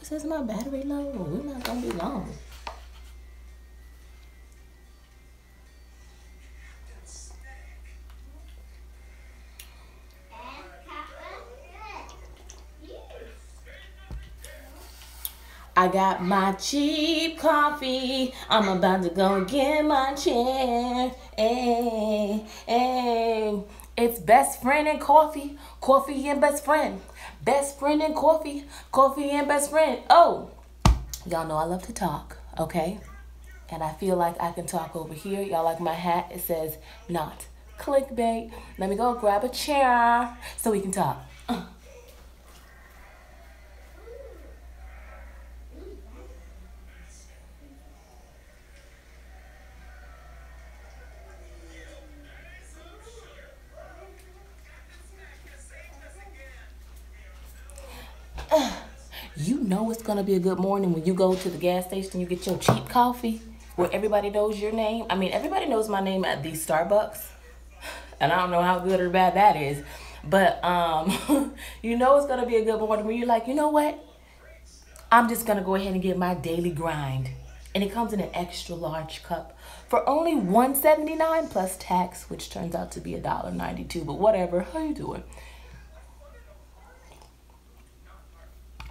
says my battery low? We're not gonna be long. I got my cheap coffee. I'm about to go get my chair. Hey, hey. It's best friend and coffee. Coffee and best friend. Best friend and coffee. Coffee and best friend. Oh, y'all know I love to talk, okay? And I feel like I can talk over here. Y'all like my hat? It says not clickbait. Let me go grab a chair so we can talk. You know it's gonna be a good morning when you go to the gas station, you get your cheap coffee where everybody knows your name. I mean, everybody knows my name at these Starbucks. And I don't know how good or bad that is. But you know it's gonna be a good morning when you're like, you know what? I'm just gonna go ahead and get my daily grind. And it comes in an extra large cup for only $1.79 plus tax, which turns out to be $1.92. But whatever, how you doing?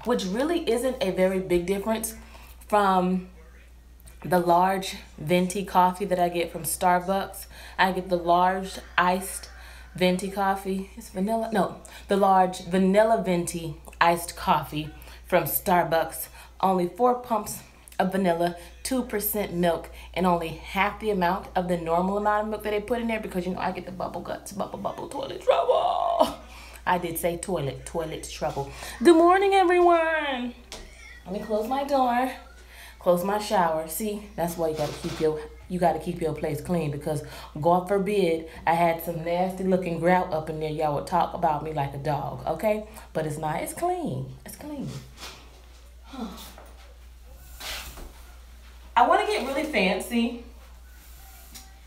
Which really isn't a very big difference from the large venti coffee that I get from Starbucks. I get the large iced venti coffee. It's vanilla. No, the large vanilla venti iced coffee from Starbucks. Only 4 pumps of vanilla, 2% milk, and only half the amount of the normal amount of milk that they put in there because, you know, I get the bubble guts, bubble toilet trouble. I did say toilet trouble. Good morning, everyone. Let me close my door, close my shower. See, that's why you gotta keep your place clean, because God forbid I had some nasty looking grout up in there. Y'all would talk about me like a dog, okay? But it's not. It's clean. It's clean. I want to get really fancy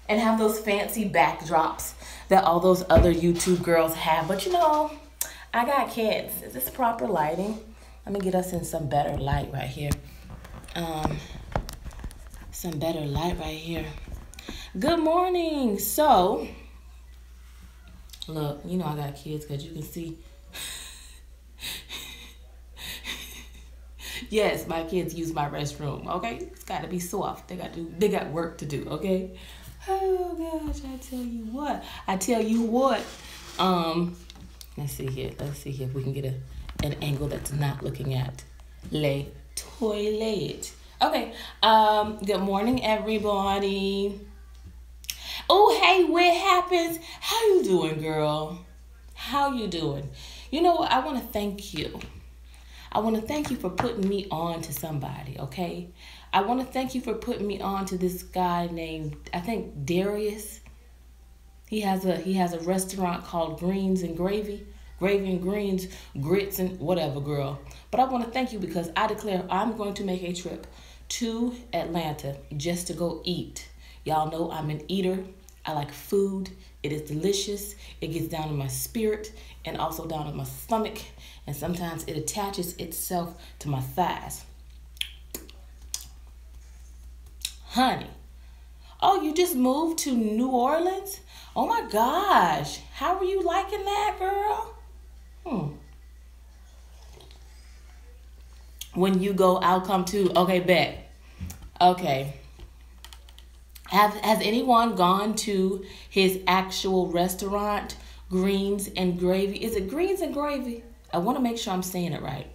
and have those fancy backdrops that all those other YouTube girls have. But you know, I got kids. Is this proper lighting? Let me get us in some better light right here. Some better light right here. Good morning. So, look, you know I got kids because you can see. Yes, my kids use my restroom, okay? It's got to be soft. They got work to do, okay? Oh gosh, I tell you what. Let's see here if we can get an angle that's not looking at le toilet. Okay. Good morning, everybody. Oh, hey, what happens? How you doing, girl? How you doing? You know what? I want to thank you. I want to thank you for putting me on to somebody, okay? I want to thank you for putting me on to this guy named, I think, Darius. He has a restaurant called Greens and Gravy and Greens, Grits and whatever, girl. But I want to thank you because I declare I'm going to make a trip to Atlanta just to go eat. Y'all know I'm an eater. I like food. It is delicious. It gets down in my spirit and also down in my stomach. And sometimes it attaches itself to my thighs. Honey, oh, you just moved to New Orleans? Oh my gosh, how are you liking that, girl? When you go, I'll come too. Okay, bet. Okay. Has anyone gone to his actual restaurant, Greens and Gravy? Is it Greens and Gravy? I want to make sure I'm saying it right.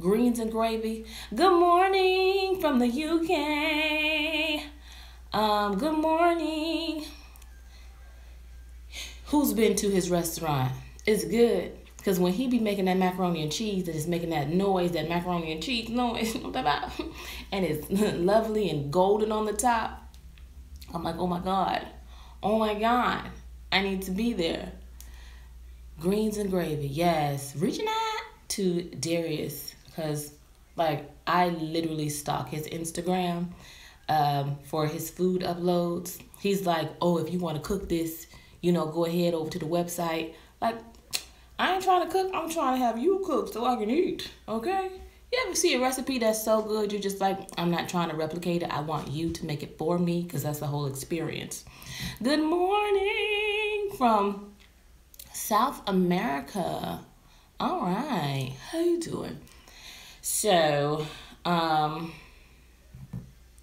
Greens and Gravy. Good morning from the UK. Good morning. Who's been to his restaurant? It's good. Because when he be making that macaroni and cheese, that is making that noise, that macaroni and cheese noise, and it's lovely and golden on the top, I'm like, oh my God, I need to be there. Greens and Gravy, yes. Reaching out to Darius, because like I literally stalk his Instagram for his food uploads. He's like, oh, if you want to cook this, you know, go ahead over to the website. Like, I ain't trying to cook. I'm trying to have you cook so I can eat, okay? You ever see a recipe that's so good, you're just like, I'm not trying to replicate it. I want you to make it for me because that's the whole experience. Good morning from South America. All right. How you doing? So,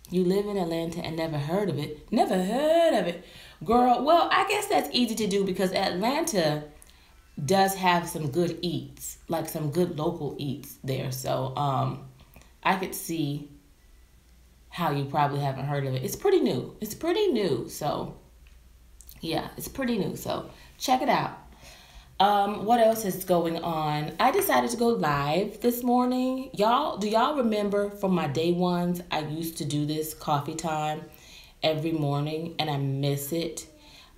you live in Atlanta and never heard of it. Never heard of it. Girl, well, I guess that's easy to do because Atlanta does have some good eats, like some good local eats there. So I could see how you probably haven't heard of it. It's pretty new. It's pretty new. So yeah, it's pretty new. So check it out. What else is going on? I decided to go live this morning. Do y'all remember from my day ones, I used to do this coffee time every morning and I miss it.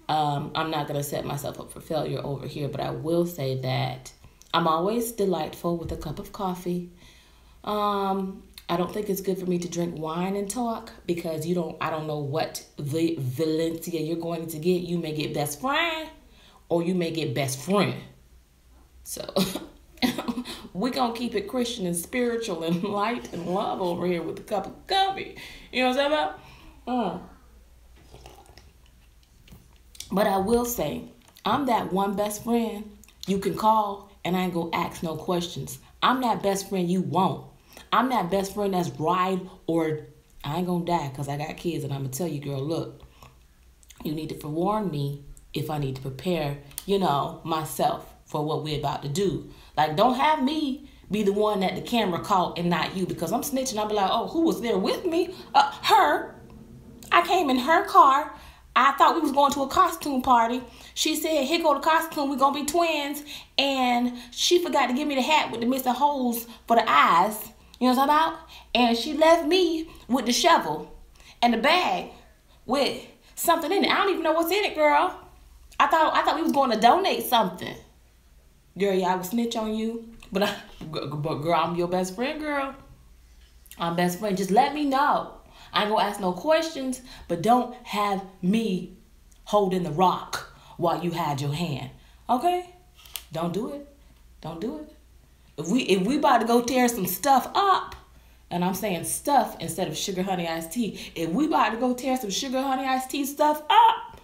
I'm not going to set myself up for failure over here, but I will say that I'm always delightful with a cup of coffee. I don't think it's good for me to drink wine and talk because I don't know what Valencia you're going to get. You may get best friend or you may get best friend. So we're going to keep it Christian and spiritual and light and love over here with a cup of coffee. You know what I'm talking about? But I will say, I'm that one best friend you can call and I ain't gonna ask no questions. I'm that best friend you want. I'm that best friend that's ride or I ain't gonna die because I got kids and I'm gonna tell you, girl, look, you need to forewarn me if I need to prepare, myself for what we're about to do. Like, don't have me be the one that the camera caught and not you because I'm snitching. I'll be like, oh, who was there with me? Her. I came in her car. I thought we was going to a costume party. She said, here go the costume. We're going to be twins. And she forgot to give me the hat with the missing holes for the eyes. You know what I'm talking about? And she left me with the shovel and the bag with something in it. I don't even know what's in it, girl. I thought we was going to donate something. Girl, yeah, I would snitch on you. But girl, I'm your best friend, girl. I'm best friend. Just let me know. I ain't gonna ask no questions, but don't have me holding the rock while you hide your hand. Okay? Don't do it. Don't do it. If we about to go tear some stuff up, and I'm saying stuff instead of sugar honey iced tea, if we about to go tear some sugar honey iced tea stuff up,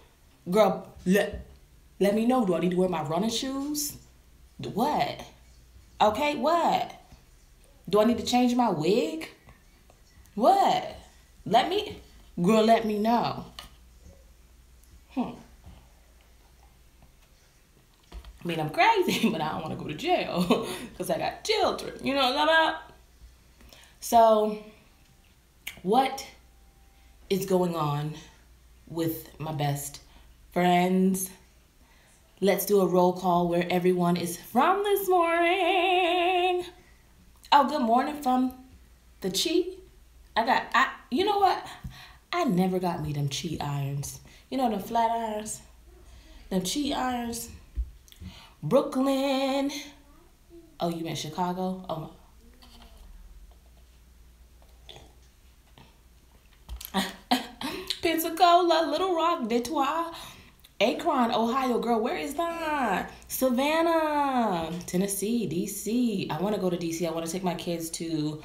girl, let me know. Do I need to wear my running shoes? What? Okay, what? Do I need to change my wig? What? Let me know. I mean, I'm crazy, but I don't want to go to jail because I got children. You know what I'm about? So, what is going on with my best friends? Let's do a roll call where everyone is from this morning. Oh, good morning from the Chi. You know what? I never got me them Chi irons. You know them flat irons? Them Chi irons. Brooklyn. Oh, you meant Chicago? Oh, Pensacola, Little Rock, Detroit, Akron, Ohio. Girl, where is that? Savannah, Tennessee, D.C. I want to go to D.C. I want to take my kids to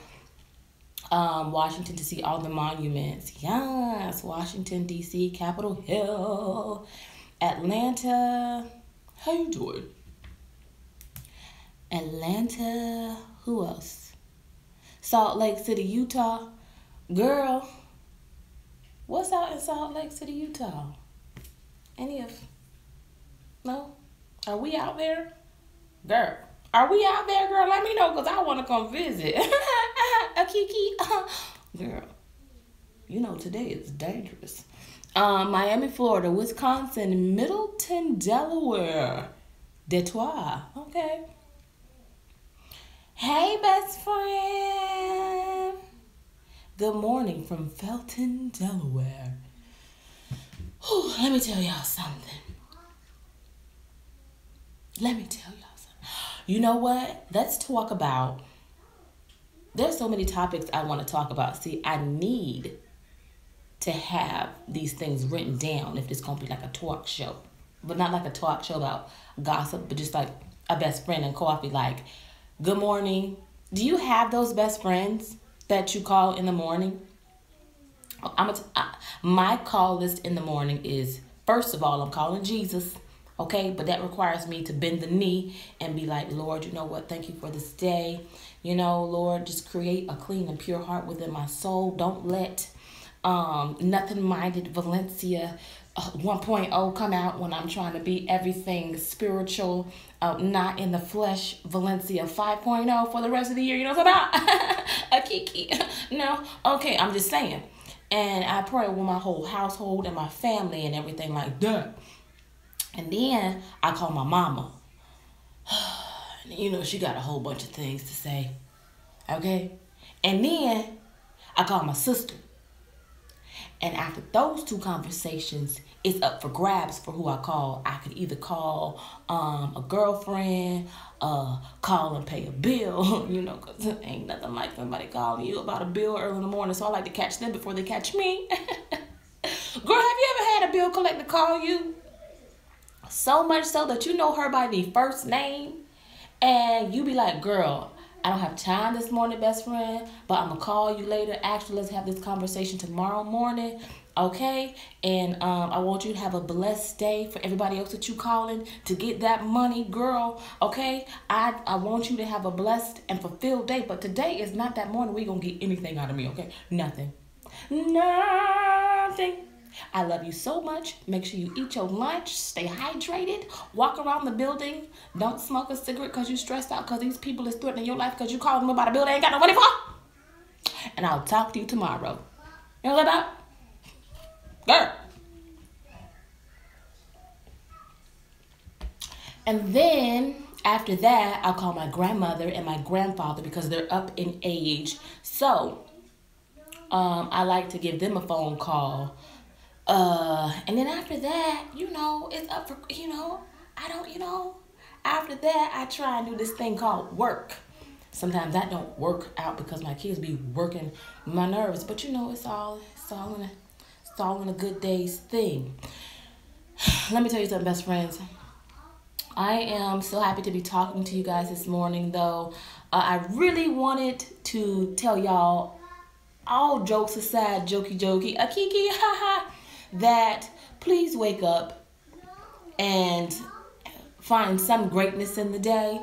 Washington to see all the monuments. Yes, Washington, D.C., Capitol Hill, Atlanta. How you doing? Atlanta. Who else? Salt Lake City, Utah. Girl, what's out in Salt Lake City, Utah? No? Are we out there? Girl, are we out there, girl? Let me know because I want to come visit. A kiki. Girl, today is dangerous. Miami, Florida, Wisconsin, Middleton, Delaware, Detroit. Okay. Hey, best friend. Good morning from Felton, Delaware. Whew, let me tell y'all something. You know what? Let's talk about... There's so many topics I want to talk about. See, I need to have these things written down if it's going to be like a talk show. But not like a talk show about gossip, but just like a best friend and coffee. Like, good morning, Do you have those best friends that you call in the morning? My call list in the morning is, first of all, I'm calling Jesus. Okay, but that requires me to bend the knee and be like, Lord, you know what? Thank you for this day. You know, Lord, just create a clean and pure heart within my soul. Don't let nothing minded Valencia 1.0 come out when I'm trying to be everything spiritual, not in the flesh Valencia 5.0 for the rest of the year. You know what I'm talking about? A kiki. No? Okay, I'm just saying. And I pray with my whole household and my family and everything like that. And then I call my mama. You know, she got a whole bunch of things to say. Okay? And then I call my sister. And after those two conversations, it's up for grabs for who I call. I could either call a girlfriend, call and pay a bill, you know, because ain't nothing like somebody calling you about a bill early in the morning. So I like to catch them before they catch me. Girl, have you ever had a bill collector call you? So much so that you know her by the first name. And you be like, girl, I don't have time this morning, best friend, but I'm going to call you later. Actually, let's have this conversation tomorrow morning, okay? And I want you to have a blessed day. For everybody else that you calling to get that money, girl, okay? I want you to have a blessed and fulfilled day, but today is not that morning where you're going to get anything out of me, okay? Nothing. Nothing. I love you so much. Make sure you eat your lunch. Stay hydrated. Walk around the building. Don't smoke a cigarette because you're stressed out because these people is threatening your life because you called them about a bill they ain't got no money for. And I'll talk to you tomorrow. You know what I'm about? Girl. And then after that, I'll call my grandmother and my grandfather because they're up in age. So I like to give them a phone call. And then after that, you know, it's up for, you know, after that, I try and do this thing called work. Sometimes that don't work out because my kids be working my nerves, but you know, it's all in a good day's thing. Let me tell you something, best friends. I am so happy to be talking to you guys this morning, though. I really wanted to tell y'all, all jokes aside, jokey, a kiki, haha, that please wake up and find some greatness in the day.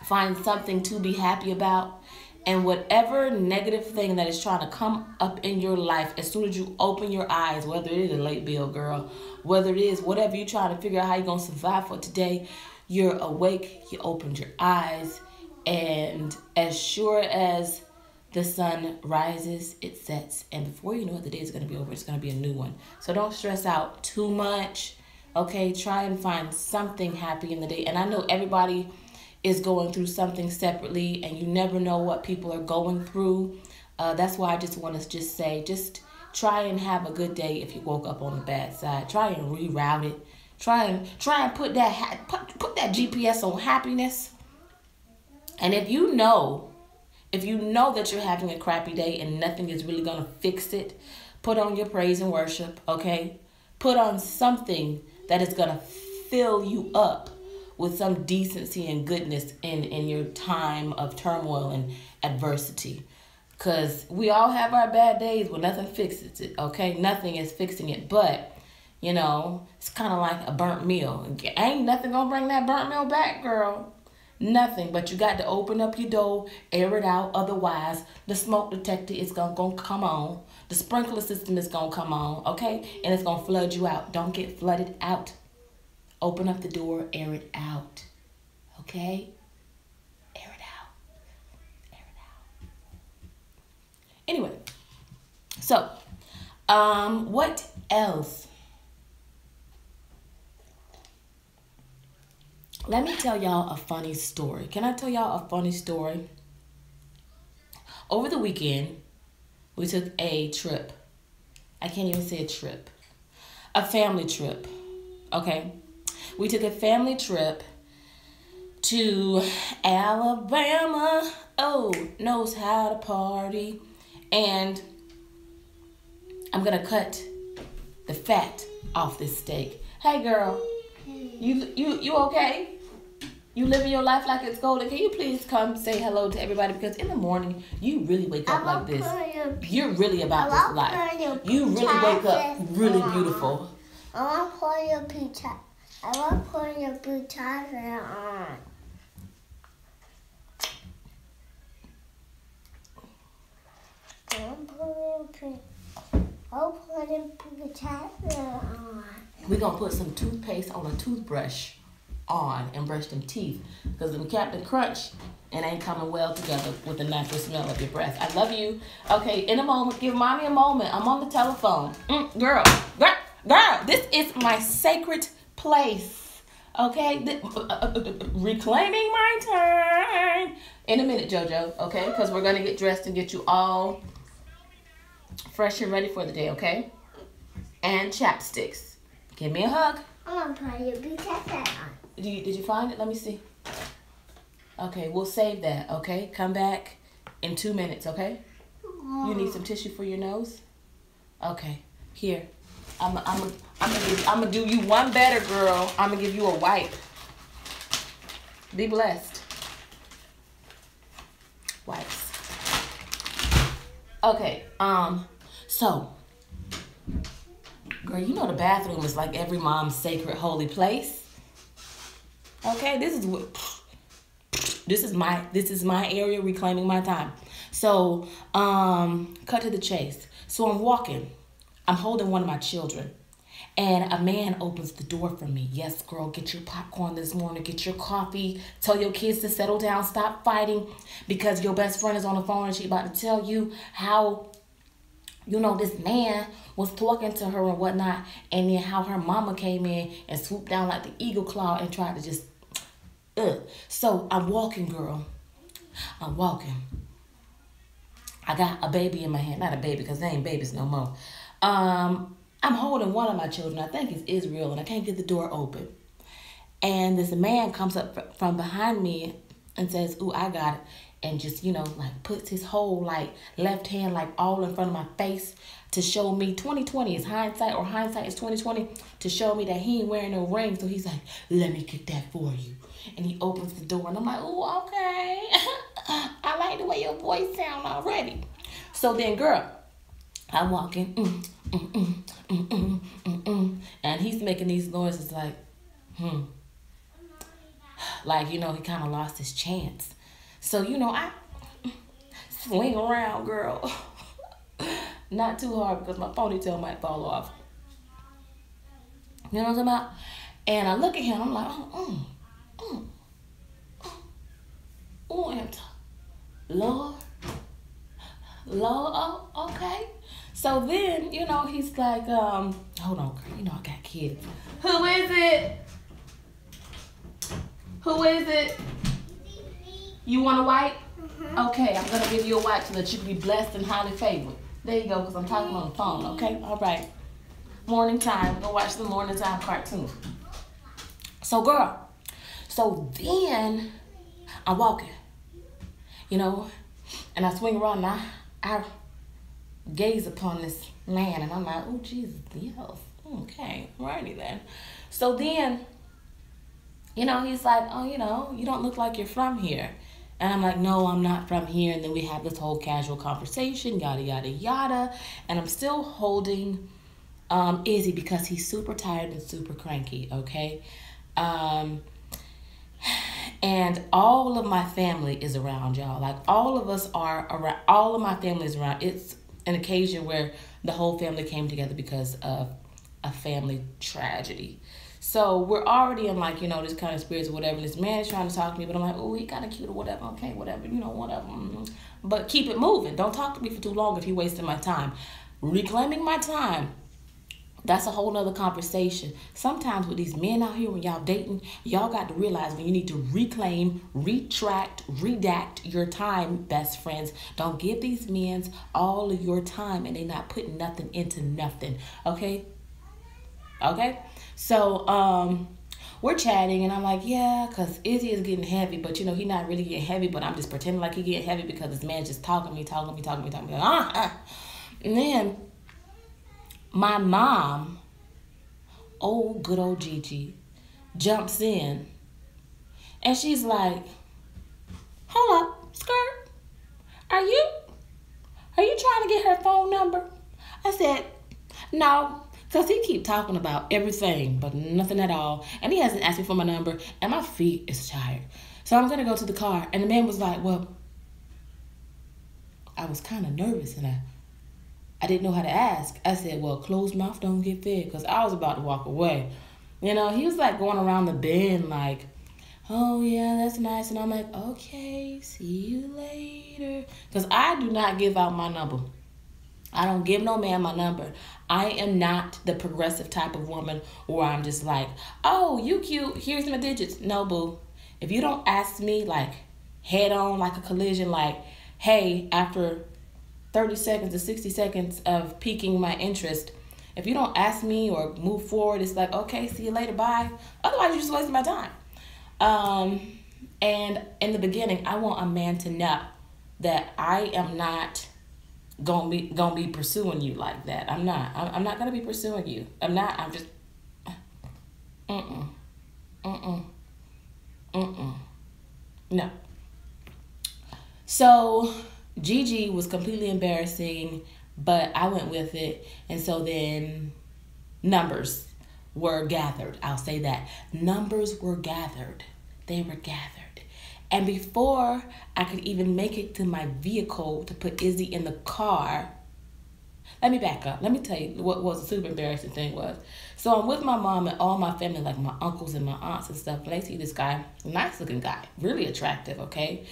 Find something to be happy about. And whatever negative thing that is trying to come up in your life, as soon as you open your eyes, whether it is a late bill, girl, whether it is whatever you're trying to figure out how you're going to survive for today, you're awake, you opened your eyes, and as sure as the sun rises, it sets, and before you know it, the day is going to be over. It's going to be a new one. So don't stress out too much, okay? Try and find something happy in the day. And I know everybody is going through something separately, and you never know what people are going through. That's why I just want to just say, just try and have a good day. If you woke up on the bad side, try and reroute it. Try and put that GPS on happiness. And if you know that you're having a crappy day and nothing is really going to fix it, put on your praise and worship, okay? Put on something that is going to fill you up with some decency and goodness in your time of turmoil and adversity. Because we all have our bad days where nothing fixes it, okay? Nothing is fixing it, but, you know, it's kind of like a burnt meal. Ain't nothing going to bring that burnt meal back, girl. Nothing, but you got to open up your door, air it out. Otherwise, the smoke detector is going to come on. The sprinkler system is going to come on, okay? And it's going to flood you out. Don't get flooded out. Open up the door, air it out, okay? Air it out. Air it out. Anyway, so, what else? Let me tell y'all a funny story. Can I tell y'all a funny story? Over the weekend, we took a trip. I can't even say a trip. A family trip, okay? We took a family trip to Alabama. Oh, knows how to party. And I'm going to cut the fat off this steak. Hey, girl. You okay? You living your life like it's golden. Can you please come say hello to everybody? Because in the morning, you really wake up like this. You're really about this life. You really wake up really beautiful. I want to put your pizza. I want to put your pizza on. We're going to put some toothpaste on a toothbrush on and brush them teeth. Because them Captain Crunch, it ain't coming well together with the natural smell of your breath. I love you. Okay, in a moment, give mommy a moment. I'm on the telephone. Girl, this is my sacred place. Okay? Reclaiming my time. In a minute, JoJo. Okay? Because we're going to get dressed and get you all fresh and ready for the day, okay? And chapsticks. Give me a hug. I want to put your pizza on. Did you find it? Let me see. Okay, we'll save that, okay? Come back in 2 minutes, okay? You need some tissue for your nose? Okay, here. I'm gonna do you one better, girl. I'm gonna give you a wipe. Be blessed. Wipes. Okay, so, girl, you know the bathroom is like every mom's sacred holy place. Okay, this is my area, reclaiming my time. So, cut to the chase. So I'm walking. I'm holding one of my children. And a man opens the door for me. Yes, girl, get your popcorn this morning. Get your coffee. Tell your kids to settle down. Stop fighting. Because your best friend is on the phone and she about to tell you how, you know, this man was talking to her and whatnot. And then how her mama came in and swooped down like the eagle claw and tried to just, So I'm walking, girl. I'm walking. I got a baby in my hand. Not a baby, because they ain't babies no more. I'm holding one of my children. I think it's Israel, and I can't get the door open. And this man comes up from behind me and says, ooh, I got it. And just, you know, like puts his whole like left hand like all in front of my face to show me 2020 is hindsight, or hindsight is 2020, to show me that he ain't wearing no ring. So he's like, let me get that for you. And he opens the door and I'm like, ooh, okay. I like the way your voice sound already. So then, girl, I'm walking, and he's making these noises like, like, you know, he kind of lost his chance. So, you know, I swing around, girl. Not too hard because my ponytail might fall off. You know what I'm talking about? And I look at him, I'm like, and Lord, oh, okay. So then, you know, he's like, hold on, girl, you know I got kids. Who is it? Who is it? You want a wipe? Okay, I'm going to give you a wipe so that you can be blessed and highly favored. There you go, because I'm talking on the phone, okay? All right. Morning time. Go watch the morning time cartoon. So, girl, so then I'm walking, you know, and I swing around and I gaze upon this man, and I'm like, oh, Jesus, yes. Okay, righty then. So then, you know, he's like, oh, you know, you don't look like you're from here. And I'm like, no, I'm not from here. And then we have this whole casual conversation, yada, yada, yada. And I'm still holding Izzy because he's super tired and super cranky, okay? And all of my family is around, y'all. Like, all of us are around. All of my family is around. It's an occasion where the whole family came together because of a family tragedy. So we're already in, like, you know, this kind of spirits or whatever. This man is trying to talk to me, but I'm like, oh, he kind of cute or whatever. Okay, whatever, you know, whatever. But keep it moving. Don't talk to me for too long if you're wasting my time. Reclaiming my time. That's a whole nother conversation. Sometimes with these men out here, when y'all dating, y'all got to realize when you need to reclaim, retract, redact your time, best friends. Don't give these men all of your time and they not putting nothing into nothing. Okay? Okay? So, we're chatting and I'm like, yeah, because Izzy is getting heavy, but you know, he's not really getting heavy, but I'm just pretending like he getting heavy because this man's just talking to me. And then my mom, good old Gigi, jumps in And she's like, hold up, skirt. Are you trying to get her phone number? I said, no. Because he keep talking about everything, but nothing at all. And he hasn't asked me for my number. And my feet is tired. So I'm going to go to the car. And the man was like, well, I was kind of nervous. And I didn't know how to ask. I said, well, closed mouth don't get fed. Because I was about to walk away. You know, he was like going around the bend like, oh, yeah, that's nice. And I'm like, okay, see you later. Because I do not give out my number. I don't give no man my number. I am not the progressive type of woman where I'm just like, oh, you cute, here's my digits. No, boo. If you don't ask me like head on, like a collision, like, hey, after 30 seconds or 60 seconds of piquing my interest, if you don't ask me or move forward, it's like, okay, see you later, bye. Otherwise, you're just wasting my time. And in the beginning, I want a man to know that I am not gonna be pursuing you like that. I'm not gonna be pursuing you. I'm just no. So Gigi was completely embarrassing, but I went with it. And so then numbers were gathered. I'll say that. Numbers were gathered. They were gathered. And before I could even make it to my vehicle to put Izzy in the car, let me back up. Let me tell you what was a super embarrassing thing was. So I'm with my mom and all my family, like my uncles and my aunts and stuff. And I see this guy, nice looking guy, really attractive, okay?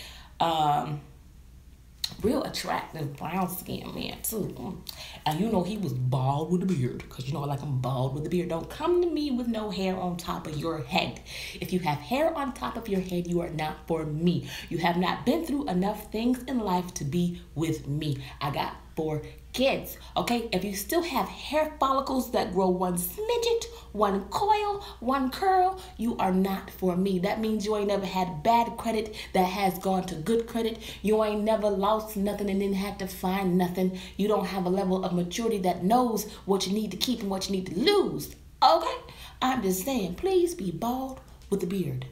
Real attractive brown skin man too. And you know he was bald with a beard, because you know I like him bald with a beard. Don't come to me with no hair on top of your head. If you have hair on top of your head, you are not for me. You have not been through enough things in life to be with me. I got 4 kids, okay? If you still have hair follicles that grow 1 smidget, 1 coil, 1 curl, you are not for me. That means you ain't never had bad credit that has gone to good credit. You ain't never lost nothing and then had to find nothing. You don't have a level of maturity that knows what you need to keep and what you need to lose, okay? I'm just saying, please be bald with a beard.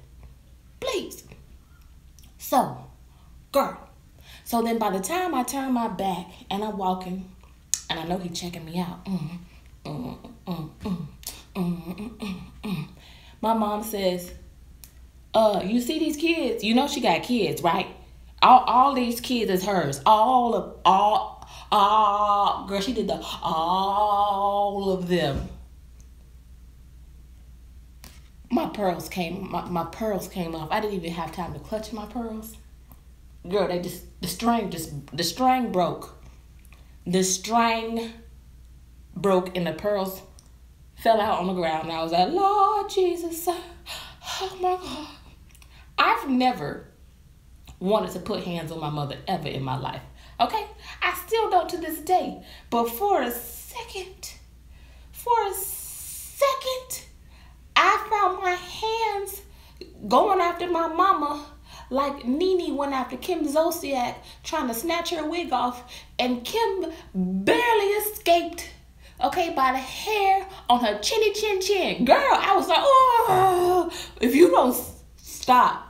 Please. So, girl. So then by the time I turn my back and I'm walking, and I know he's checking me out. My mom says, you see these kids? You know she got kids, right? All these kids is hers. All, girl, she did all of them. My pearls came off. I didn't even have time to clutch my pearls. Girl, the string broke. The string broke and the pearls fell out on the ground. And I was like, Lord Jesus, oh my God. I've never wanted to put hands on my mother ever in my life. Okay? I still don't to this day. But for a second, I found my hands going after my mama like Nene went after Kim Zolciak trying to snatch her wig off, and Kim barely escaped, okay, by the hair on her chinny chin chin. Girl, I was like, oh, if you don't stop.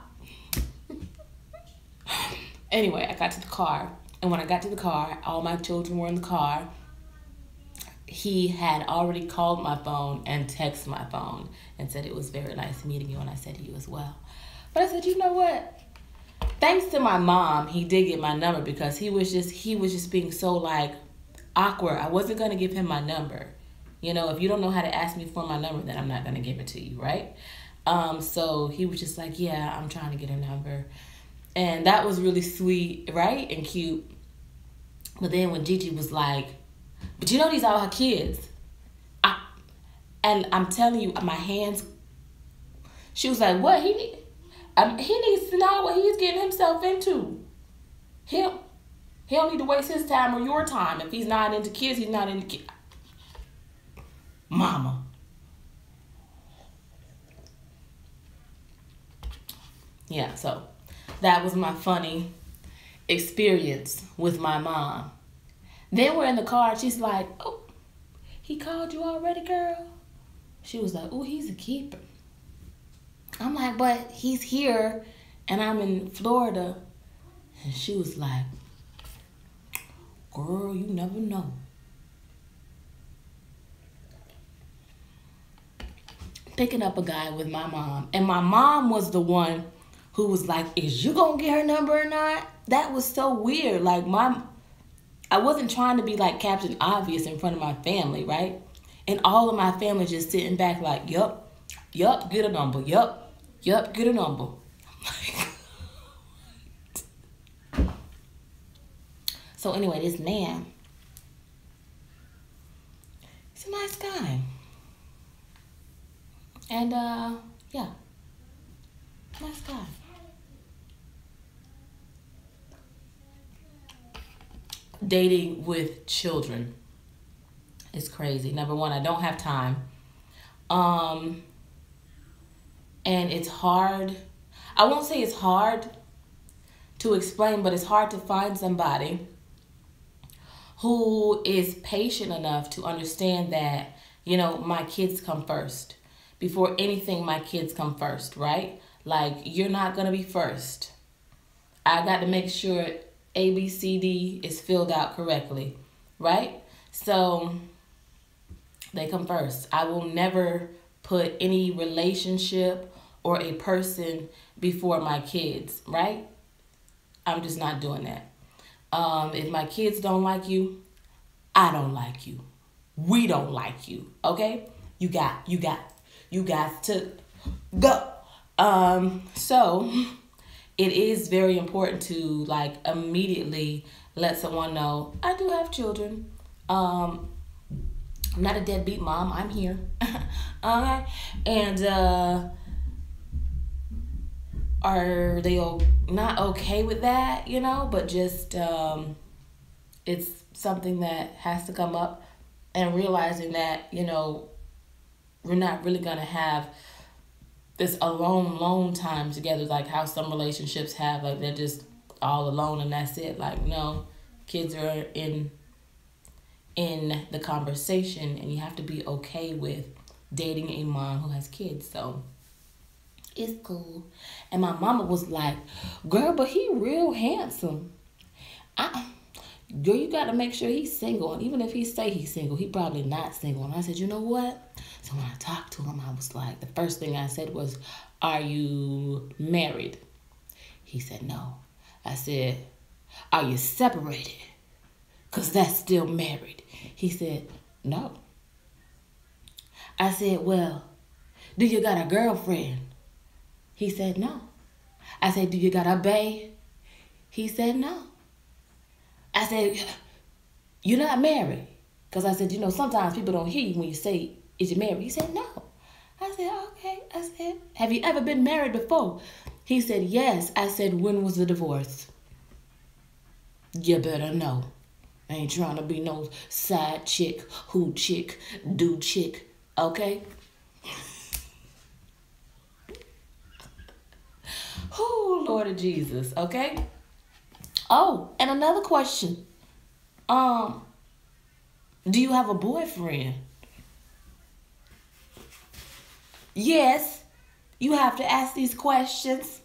Anyway, I got to the car, and when I got to the car, all my children were in the car. He had already called my phone and texted my phone and said it was very nice meeting you, and I said you as well. But I said, you know what? Thanks to my mom, he did get my number, because he was just being so like awkward. I wasn't gonna give him my number. You know, if you don't know how to ask me for my number, then I'm not gonna give it to you, right? So he was just like, yeah, I'm trying to get her number. And that was really sweet, right? And cute. But then when Gigi was like, but you know these are her kids. And I'm telling you, my hands, she was like, what? He needs to know what he's getting himself into. He don't need to waste his time or your time. If he's not into kids, he's not into kids. Mama. Yeah, so that was my funny experience with my mom. Then we're in the car, and she's like, oh, he called you already, girl? She was like, oh, he's a keeper. I'm like, but he's here and I'm in Florida. And she was like, girl, you never know. Picking up a guy with my mom. And my mom was the one who was like, is you gonna get her number or not? That was so weird. Like, I wasn't trying to be like Captain Obvious in front of my family, right? And all of my family just sitting back like, yup, get a number. Yup, get a number. So anyway, this man, he's a nice guy. And yeah, nice guy. Dating with children is crazy. Number one, I don't have time. And it's hard. I won't say it's hard to explain, but it's hard to find somebody who is patient enough to understand that, you know, my kids come first. Before anything, my kids come first, right? Like, you're not going to be first. I got to make sure A, B, C, D is filled out correctly, right? So they come first. I will never put any relationship or a person before my kids, right? I'm just not doing that. If my kids don't like you, I don't like you. We don't like you, okay? You got to go. So it is very important to like immediately let someone know I do have children. I'm not a deadbeat mom. I'm here. Okay, and are they not okay with that? You know, but just it's something that has to come up, and realizing that, you know, we're not really gonna have this alone time together, like how some relationships have, like they're just all alone and that's it. Like, no, kids are in the conversation, and you have to be okay with dating a mom who has kids. So it's cool. And my mama was like, girl, but he real handsome. Girl, you got to make sure he's single. And even if he say he's single, he probably not single. And I said, you know what? So when I talked to him, I was like, the first thing I said was, are you married? He said, no. I said, are you separated? Because that's still married. He said, no. I said, well, do you got a girlfriend? He said, no. I said, do you got a bae? He said, no. I said, you're not married? Because I said, you know, sometimes people don't hear you when you say, is you married? He said, no. I said, okay. I said, have you ever been married before? He said, yes. I said, when was the divorce? You better know. I ain't trying to be no side chick, who chick, do chick, okay? Oh, Lord of Jesus, okay? Oh, and another question. Do you have a boyfriend? Yes, you have to ask these questions.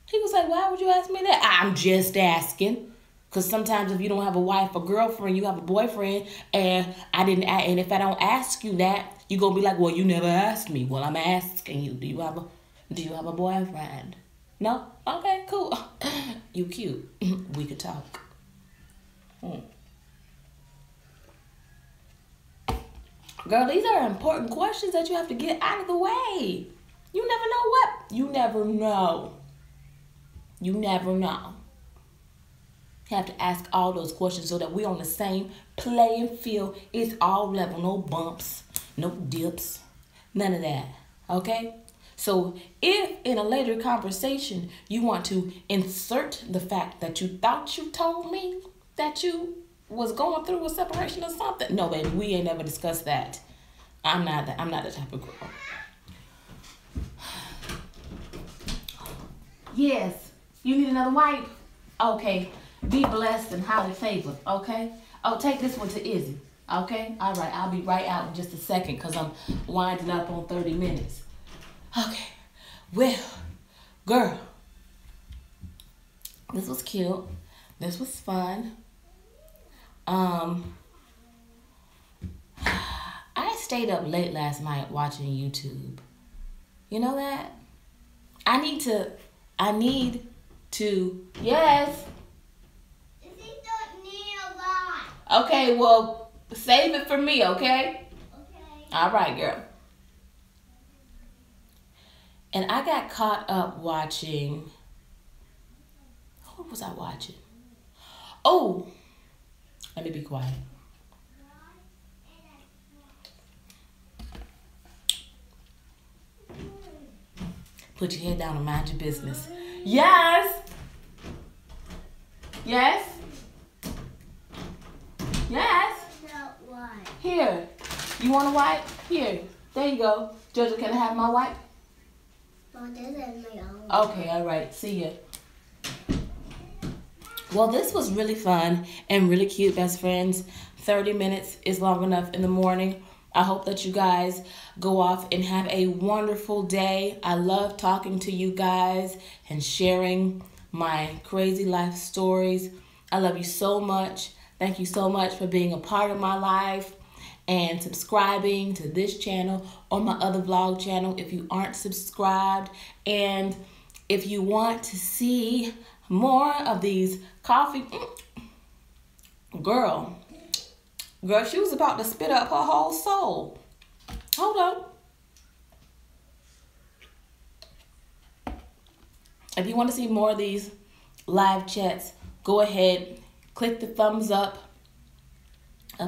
He was like, why would you ask me that? I'm just asking. Because sometimes if you don't have a wife or girlfriend, you have a boyfriend, and if I don't ask you that, you're going to be like, well, you never asked me. Well, I'm asking you, do you have a boyfriend? No? Okay, cool. You cute. We could talk. Girl, these are important questions that you have to get out of the way. You never know what. You never know. You never know. You have to ask all those questions so that we're on the same playing field. It's all level. No bumps. No dips. None of that. Okay? So if in a later conversation you want to insert the fact that you thought you told me that you was going through a separation or something. No, baby, we ain't never discussed that. I'm not the type of girl. Yes. You need another wipe? Okay. Be blessed and highly favored, okay? Oh, take this one to Izzy, okay? All right, I'll be right out in just a second because I'm winding up on 30 minutes. Okay. Well, girl, this was cute. This was fun. I stayed up late last night watching YouTube. You know that? I need to, yes. Okay, well, save it for me, okay? Okay. All right, girl. And I got caught up watching, what was I watching? Oh, let me be quiet. Put your head down and mind your business. Yes. Yes. Yes. Here. You want a wipe? Here. There you go. Jojo, can I have my wipe? Okay, all right. See ya. Well, this was really fun and really cute, best friends. 30 minutes is long enough in the morning. I hope that you guys go off and have a wonderful day. I love talking to you guys and sharing my crazy life stories. I love you so much. Thank you so much for being a part of my life and subscribing to this channel or my other vlog channel if you aren't subscribed. And if you want to see more of these coffee, girl, she was about to spit up her whole soul. Hold on. If you want to see more of these live chats, go ahead, click the thumbs up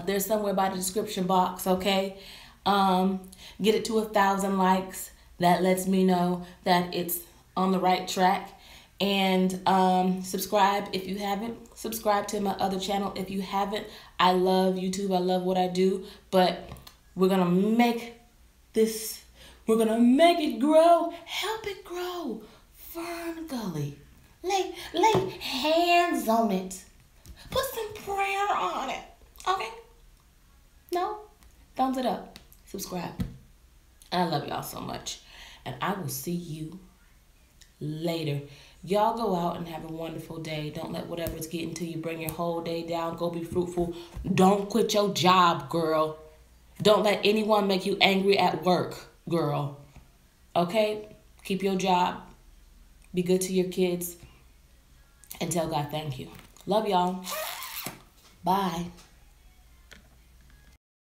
there somewhere by the description box, okay? Get it to 1,000 likes. That lets me know that it's on the right track. And subscribe if you haven't. Subscribe to my other channel if you haven't. I love YouTube. I love what I do. But we're going to make this, we're going to make it grow. Help it grow. Fern Gully. Lay hands on it. Put some prayer on it. Okay? No? Thumbs it up. Subscribe. I love y'all so much. And I will see you later. Y'all go out and have a wonderful day. Don't let whatever's getting to you bring your whole day down. Go be fruitful. Don't quit your job, girl. Don't let anyone make you angry at work, girl. Okay? Keep your job. Be good to your kids. And tell God thank you. Love y'all. Bye.